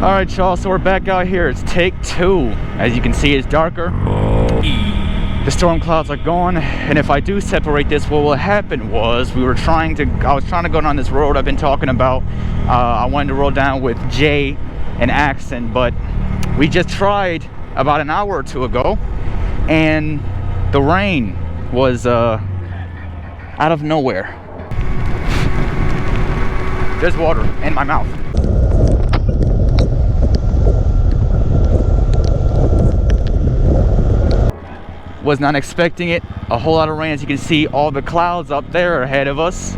Alright y'all, so we're back out here. It's take 2. As you can see, it's darker. The storm clouds are gone, and if I do separate this, what will happen was I was trying to go down this road I've been talking about. I wanted to roll down with Jay and Axon, but we just tried about an hour or two ago, and the rain was out of nowhere. There's water in my mouth. Was not expecting it. A whole lot of rain. As you can see, all the clouds up there ahead of us.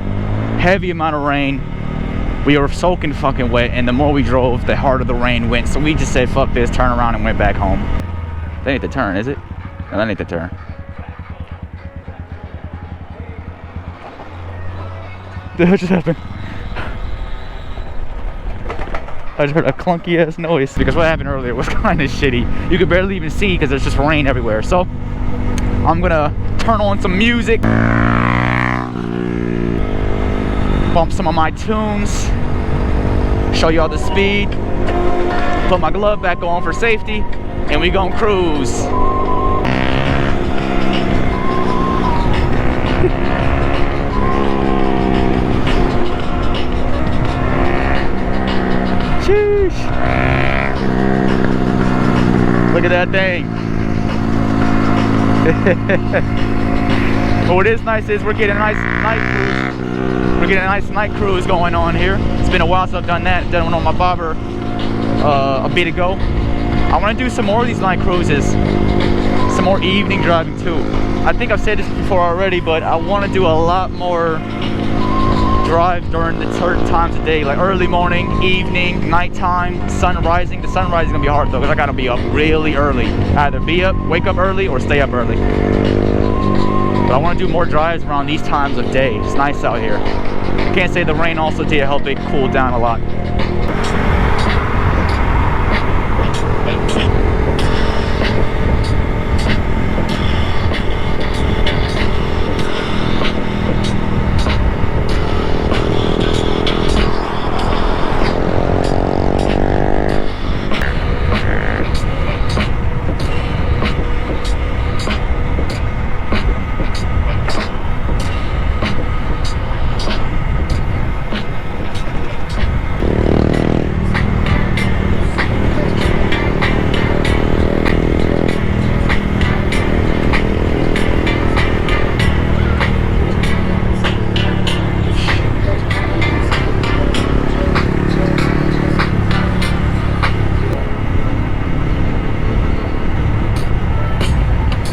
Heavy amount of rain. We were soaking fucking wet, and the more we drove, the harder the rain went. So we just said, fuck this, turn around and went back home. That ain't the turn, is it? No, that ain't the turn. What the hell just happened? I just heard a clunky ass noise because what happened earlier was kind of shitty. You could barely even see because there's just rain everywhere. So I'm gonna turn on some music, bump some of my tunes, show you all the speed, put my glove back on for safety, and we gonna cruise. Sheesh. Look at that thing. But what is nice is we're getting a nice night cruise. We're getting a nice night cruise going on here. It's been a while since I've done that. Done one on my bobber a bit ago. I want to do some more of these night cruises. Some more evening driving too. I think I've said this before already, but I want to do a lot more drive during the certain times of day, like early morning, evening, nighttime, sun rising. The sunrise is gonna be hard though, because I gotta be up really early. Either wake up early or stay up early. But I want to do more drives around these times of day. It's nice out here. Can't say the rain also did help it cool down a lot.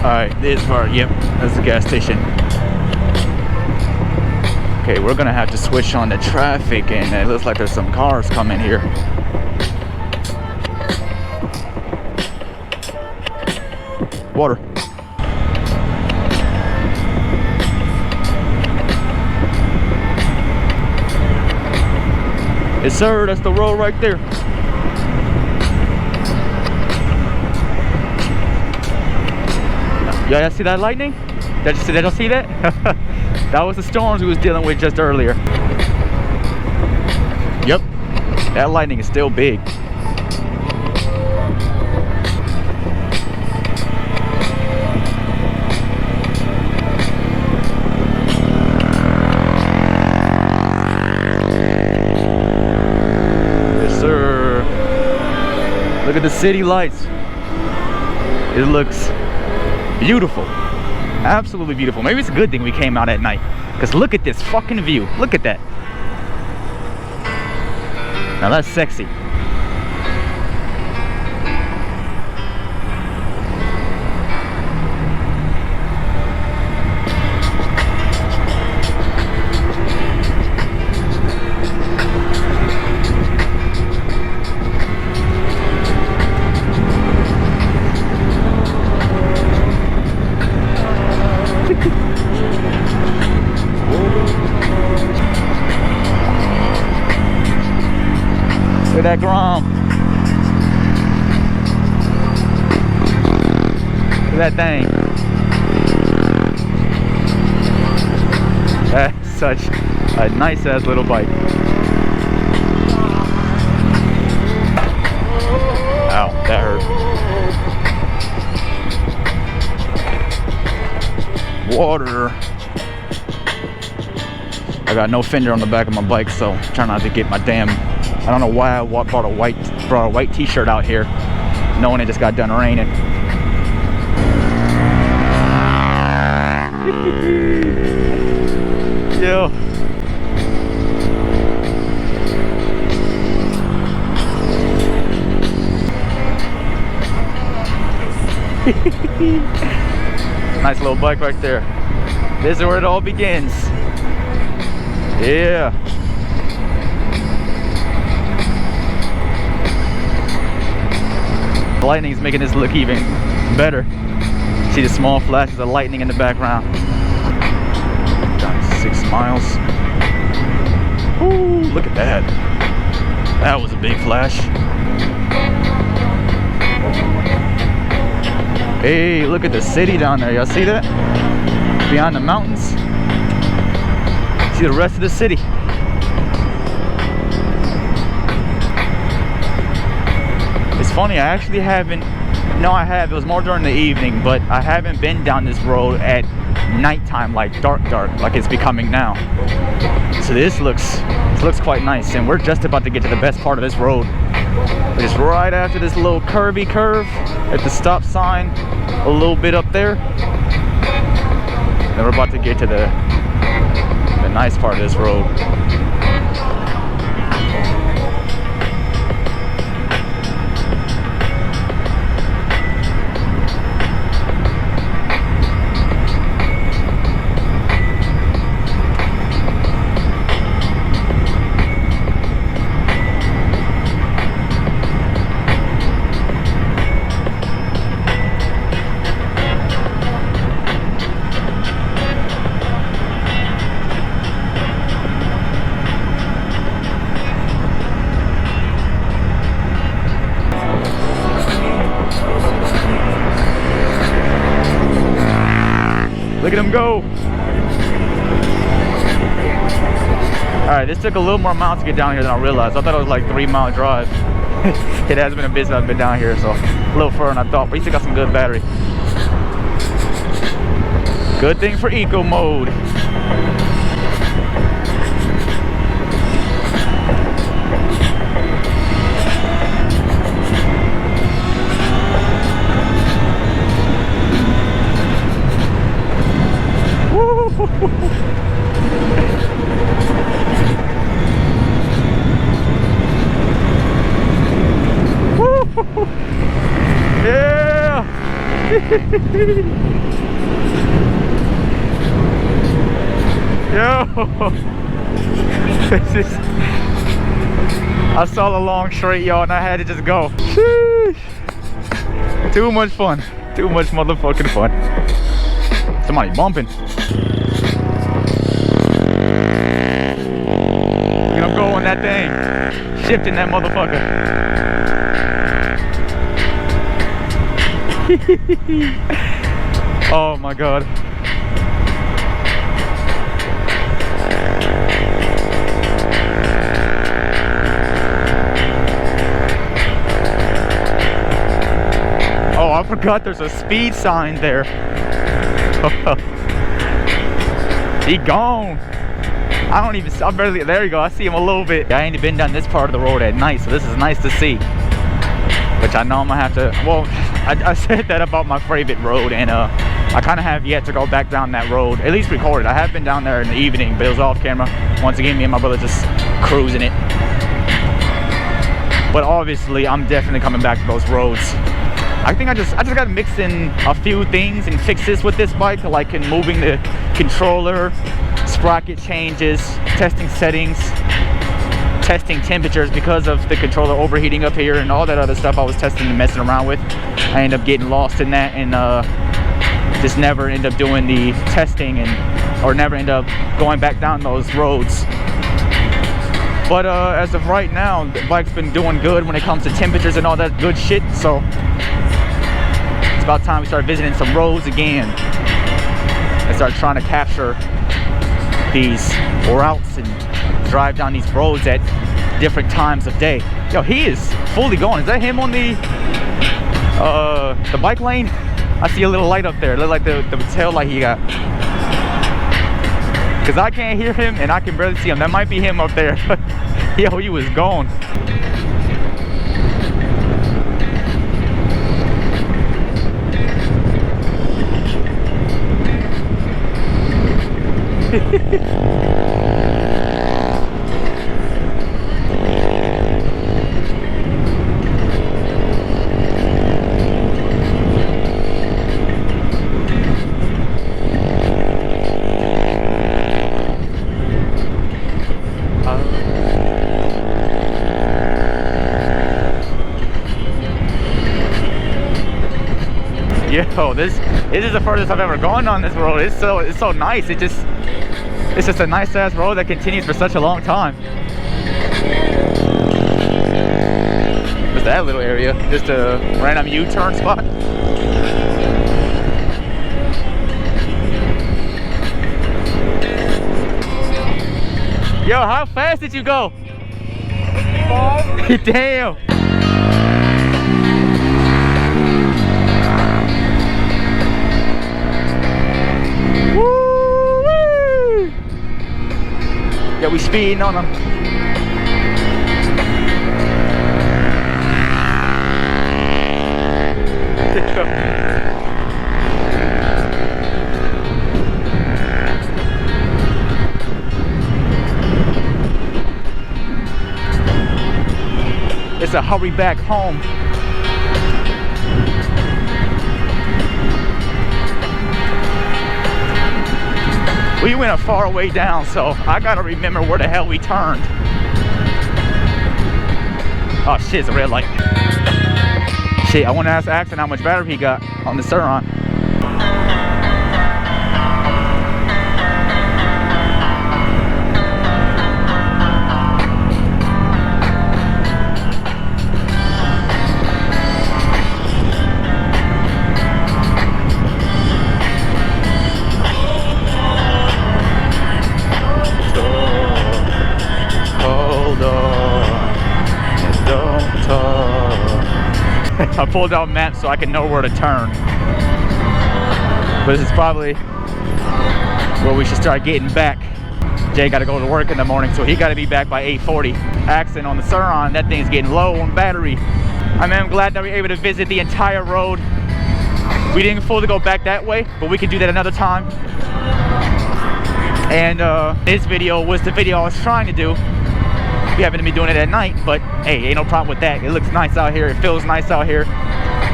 Alright, this part, yep, that's the gas station. Okay, we're gonna have to switch on the traffic, and it looks like there's some cars coming here. Water. Yes sir, that's the road right there. Y'all see that lightning? Did y'all see that? That was the storms we was dealing with just earlier. Yep, that lightning is still big. Yes sir. Look at the city lights. It looks beautiful, absolutely beautiful. Maybe it's a good thing we came out at night, because look at this fucking view. Look at that. Now that's sexy. Look at that Grom. Look at that thing. That's such a nice ass little bike. That hurt. Water. I got no fender on the back of my bike, so try not to get my damn. I don't know why I brought a white t-shirt out here, knowing it just got done raining. Yo. Nice little bike right there. This is where it all begins. Yeah. The lightning's making this look even better. See the small flashes of lightning in the background. Done 6 miles. Ooh, look at that. That was a big flash. Hey, look at the city down there. Y'all see that? Beyond the mountains. See the rest of the city. It's funny, I actually haven't, no I have, it was more during the evening, but I haven't been down this road at nighttime, like dark, like it's becoming now. So this looks quite nice, and we're just about to get to the best part of this road. It's right after this little curvy curve at the stop sign, a little bit up there. Then we're about to get to the nice part of this road. Look at him go. Alright, this took a little more miles to get down here than I realized. I thought it was like 3-mile drive. It has been a bit since I've been down here, so a little further than I thought, but you still got some good battery. Good thing for eco mode. Yeah. Yo. I saw the long straight, y'all, and I had to just go. Sheesh. Too much fun. Too much motherfucking fun. Somebody bumping. Look at him go on that thing. Shifting that motherfucker. Oh my god. Oh, I forgot there's a speed sign there. He gone. I barely, there you go, I see him a little bit. I ain't been down this part of the road at night, so this is nice to see. Which I know I'm gonna have to, well, I said that about my favorite road, and I kind of have yet to go back down that road, at least record it. I have been down there in the evening, but it was off camera. Once again, me and my brother just cruising it. But obviously, I'm definitely coming back to those roads. I think I just got to mix in a few things and fix this with this bike, like in moving the controller, sprocket changes, testing settings, testing temperatures because of the controller overheating up here and all that other stuff I was testing and messing around with. I ended up getting lost in that and just never end up doing the testing or never end up going back down those roads. But as of right now, the bike's been doing good when it comes to temperatures and all that good shit, so it's about time we start visiting some roads again and start trying to capture these routes and drive down these roads at different times of day. Yo, he is fully going. Is that him on the The bike lane, I see a little light up there. It looks like the tail light he got. Cause I can't hear him and I can barely see him. That might be him up there. Yo, he was gone. Yo, this is the furthest I've ever gone on this road. It's so nice. It's just a nice ass road that continues for such a long time. What's that little area? Just a random U-turn spot. Yo, how fast did you go? Damn. Yeah, we speeding on them. It's a hurry back home. We went a far way down, so I gotta remember where the hell we turned. Oh shit, it's a red light. Shit, I want to ask Axon how much battery he got on the Sur-Ron. I pulled out maps so I can know where to turn. But this is probably where we should start getting back. Jay got to go to work in the morning, so he got to be back by 8:40. Accent on the Sur-Ron, that thing's getting low on battery. I mean, I'm glad that we were able to visit the entire road. We didn't fully go back that way, but we could do that another time. And this video was the video I was trying to do. We happen to be doing it at night, but hey, ain't no problem with that. It looks nice out here. It feels nice out here.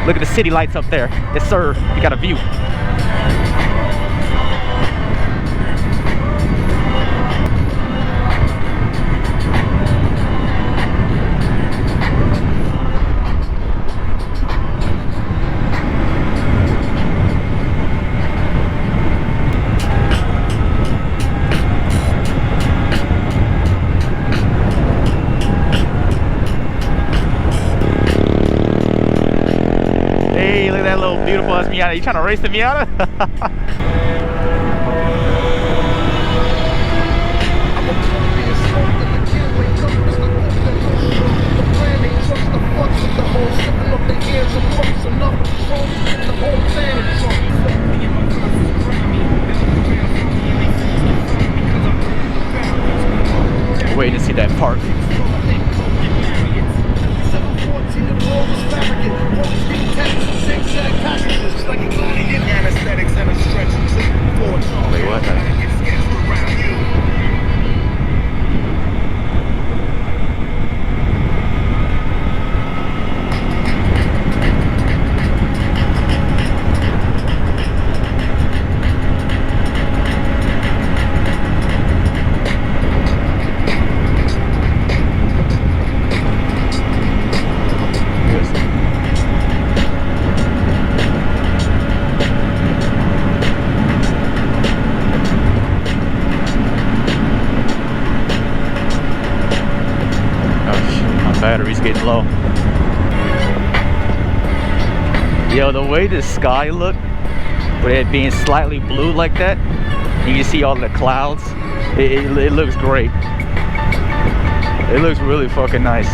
Look at the city lights up there. Yes, sir. You got a view. Beautiful ass Miata. You trying to race the Miata? Waiting to see that park. Wait, what? Battery's getting low. Yo, the way the sky looked, with it being slightly blue like that, you can see all the clouds. It looks great. It looks really fucking nice.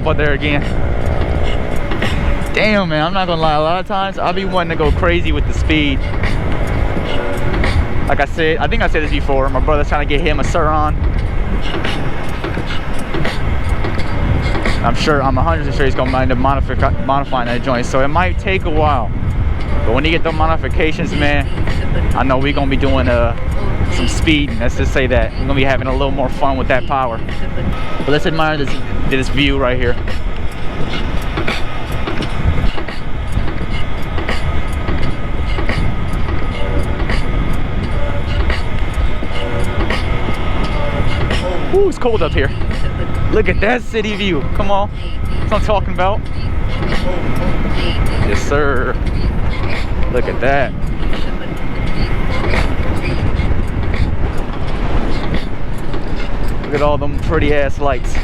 up there again. Damn, man, I'm not gonna lie, a lot of times I'll be wanting to go crazy with the speed. Like I said, I think I said this before, my brother's trying to get him a Sur-on. I'm 100% sure he's gonna mind up modifying that joint, so it might take a while. But when you get the modifications, man, I know we're gonna be doing some speed. Let's just say that we're gonna be having a little more fun with that power. But let's admire this view right here. Ooh, it's cold up here. Look at that city view. Come on. That's what I'm talking about. Yes, sir. Look at that. Look at all them pretty ass lights.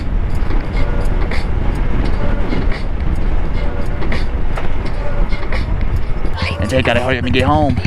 And Jake gotta hurry up and get home.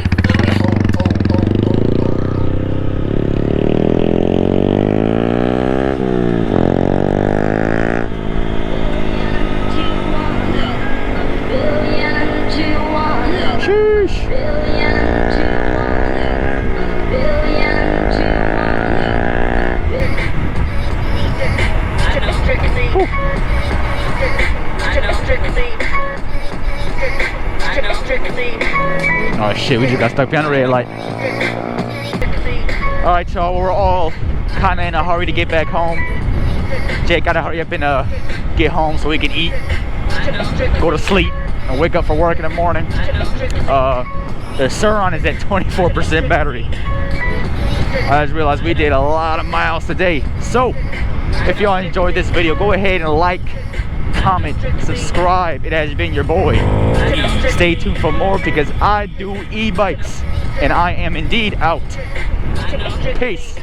Oh shit, we just got stuck behind the red light. Alright y'all, we're all kinda in a hurry to get back home. Jake gotta hurry up and get home so we can eat, go to sleep, and wake up for work in the morning. The Sur-on is at 24% battery. I just realized we did a lot of miles today. So, if y'all enjoyed this video, go ahead and like, comment, subscribe. It has been your boy. Stay tuned for more because I do e-bikes, and I am indeed out. Peace.